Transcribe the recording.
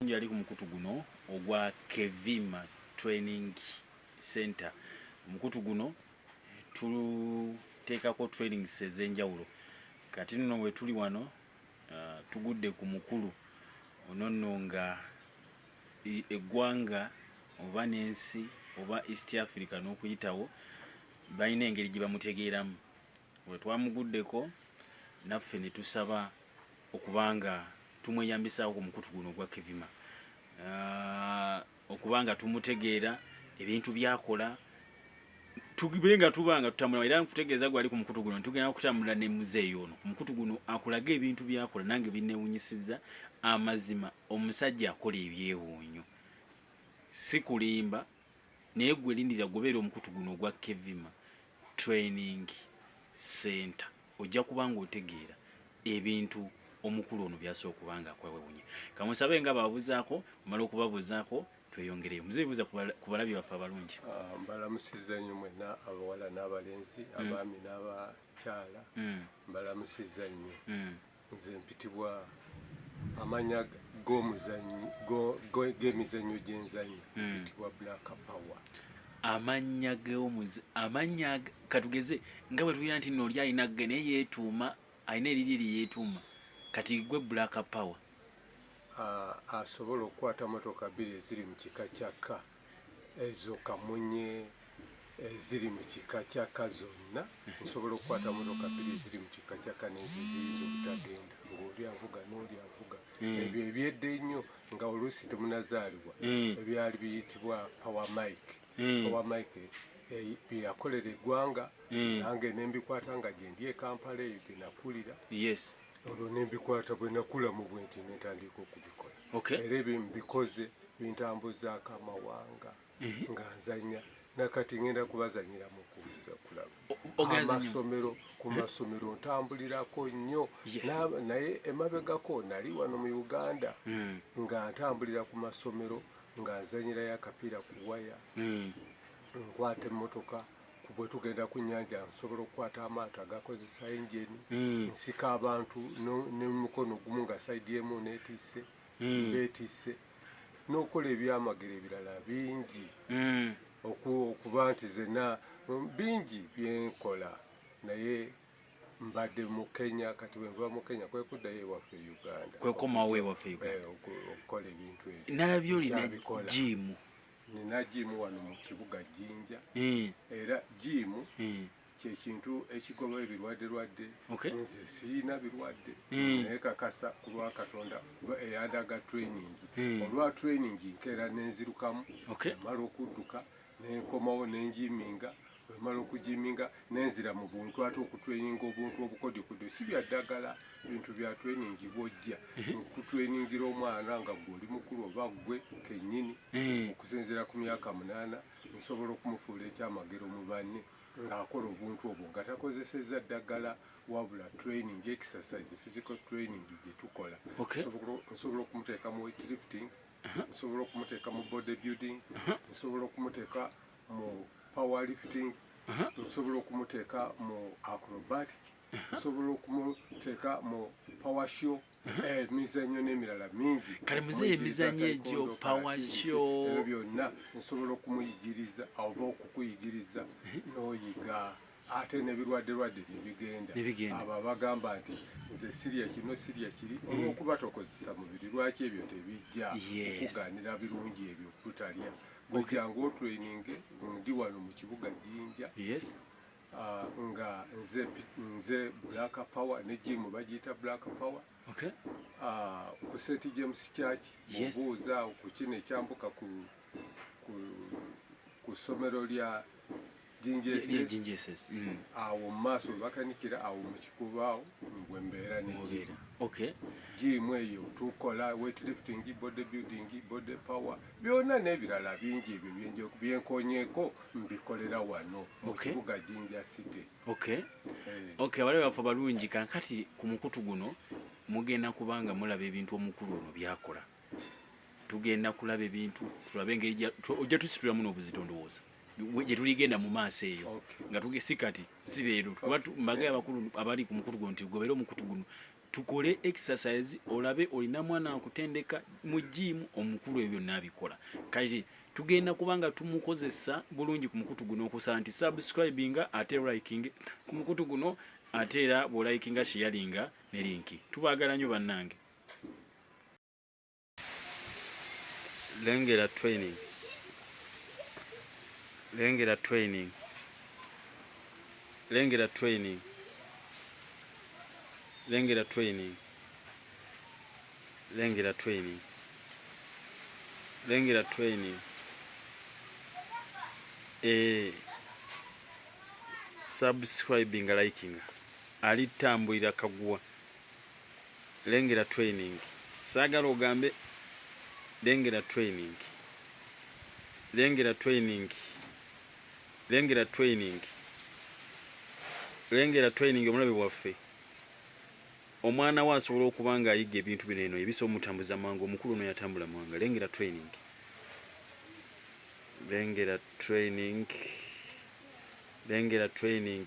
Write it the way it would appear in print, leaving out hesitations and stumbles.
Njali ku mukutu guno ogwa KEVIMA Training Center. Mukutu guno tuteekako trainings ez'enjawulo. Kati nno we tuli wano tugudde ku mukulu onono nga eggwanga oba n'ensi oba East Africa n'okuyitawo balina engeri gye bamutegeeramu. We twamuguddeko naffe ne tusaba okubanga tumweyambisaawo ku mukutu guno ogwa KEVIMA. Okubanga tumutegeera ebintu byakola tugibenga tubanga tutambula era nkutegeeza gwali ku mukutu guno tugenda kutambula ne muzeeyi ono ku mukutu guno akulaga ebintu byakola nange binnewunyisizza amazima. Omusajja akola ebyewuunyo si kulimba naye gwe lindira gobeera omukutu guno ogwa KEVIMA Training Center ojja kubanga otegeera ebintu omukulu ono byasobola okubanga akwewuunya. Kamusabe nga babuzaako mala okubabuzaako tweyongereyo. Muzibuza ku balabi baffe abalungi. Mbalamusizza nnyo mwenna abawala n'abalenzi abaami n'abakyala mbalamusizza nnyo. Nze mpitibwa amanya g'emizannyo gye nzannya mpitibwa Black Power. Amanya katugeze nga bwe tulina nti nno oli alina gene yeetuuma alina eriri eryetuuma kati gwe Black Power. Asobola okukwata motoka bbiri eziri mu kika kya K ezo kamunye eziri mu kika kya K zonna nsobola okukwata motoka bbiri eziri mu kika kya K n'eziyinza obutagenda ng'oli avuga n'oli avuga. Ebyo ebyedde nnyo nga oluusi temunazaalibwa ebyali biyitibwa power mic. Power mic byeyakolera eggwanga nange nembikwata nga gye ndi e Kampala eyo gye nakulira. Yes. Olwo nembikwata bwe nakula mu bwenti netandika okubikola. Era ebyo mbikoze bintambuzaako amawanga nga nzanya nakati ngenda kubazanyira mu kuza kulaba ku masomero ntambulirako nnyo. Naye emabegako nali wano mu Uganda nga ntambulira ku masomero nga nzanyirayo akapiira ku waya nkwata emmotoka bwe tugenda ku nnyanja nsobola okukwata amaato agakozesa enjeni nsika abantu n'omukono gumu nga sayidi emu neetisse beetisse n'okukola ebyamagero ebirala bingi okuba nti zena bingi byenkola. Naye mbadde mu Kenya kati bwe nva mu Kenya kwe kuddayo ewaffe Uganda kwekomawo ewaffe Uganda okukola ebintu ebyo. Nalabye olina jimu. Nina jimu wano mu kibuga Jinja era jimu kyekintu ekigoba ebirwadde nze siina birwadde naye kakasa ku lwa Katonda eyandaga training. Olwa training nkeera nenzirukamu mala okudduka nenkomawo nenjiminga mala okujiminga nenzira mu buntu ate okutraininga obuntu obukodyokodyo si byaddagala bintu bya training bwojja okutwainingira omwana nga gwoli mukulu oba gwe kennyini okusinziira ku myaka 8 nsobola okumufuula ekyamagero mu banne ng'akola obuntu obwo nga takozesezza ddagala wabula training exercise physical training gye tukola. Nsobola okumuteeka mu weightlifting, nsobola okumuteeka mu bodybuilding, nsobola okumuteeka mu powerlifting, nsobola okumuteeka mu acrobatic, nsobola okumuteeka mu power show emizannyo n'emirala mingi. Kale muzeeyi emizannyo egyo power show ebyo byonna nsobola okumuyigiriza oba okukuyigiriza n'oyiga ate n'ebirwadde nebigenda. Abo abagamba nti nze sirya kino sirya kiri olw'okuba tokozesa mubiri lwaki ebyo tebijja okugaanira birungi ebyo kutalya. Bwejjanga otraininge ndi wano mu kibuga Jinja nga nze Black Power ne jimu bagiyita Black Power ku St. James Church obuuza ku kino ekyambuka ku ssomero lya Jinjeses awo mu maaso bakanikira awo mu kikubo awo bwe mbeera nejimu. Jimu eyo tukola weightlifting, bodybuilding, body power byonna n'ebirala bingi ebyo byenkonyeeko mbikolera wano mu kibuga Jinja City. Abalabe baffe balungi kankati ku mukutu guno mugenda kubanga mulaba ebintu omukulu ono byakola. Tugenda kulaba ebintu tulabe engeri ojja tusitulamu n'obuzito ndowooza gye tuligenda mu maaso eyo nga tugesikati si leero mbagaye abakulu abali ku mukutu guno nti gobeera omukutu guno tukole exercise olabe olina mwana akutendeka mu gym omukulu ebyo nabikola kati tugenda kubanga tumukozesa bulungi ku mukutu guno okusa nti subscribing ate liking ku mukutu guno ate era bo likinga sharinga ne linki tubagala nnyo bannange lengera training lengera training lengera training lengera training lengera training lengera training subscribing liking alitambulira kagwa lengera training sagala ogambe lengera training lengera training lengera training lengera training omulabe waffe omwana wa asobola okubanga ayiga ebintu bino eno ebiso omutambuza mangu omukulu no yatambula mwanga lengera training lengera training lengera training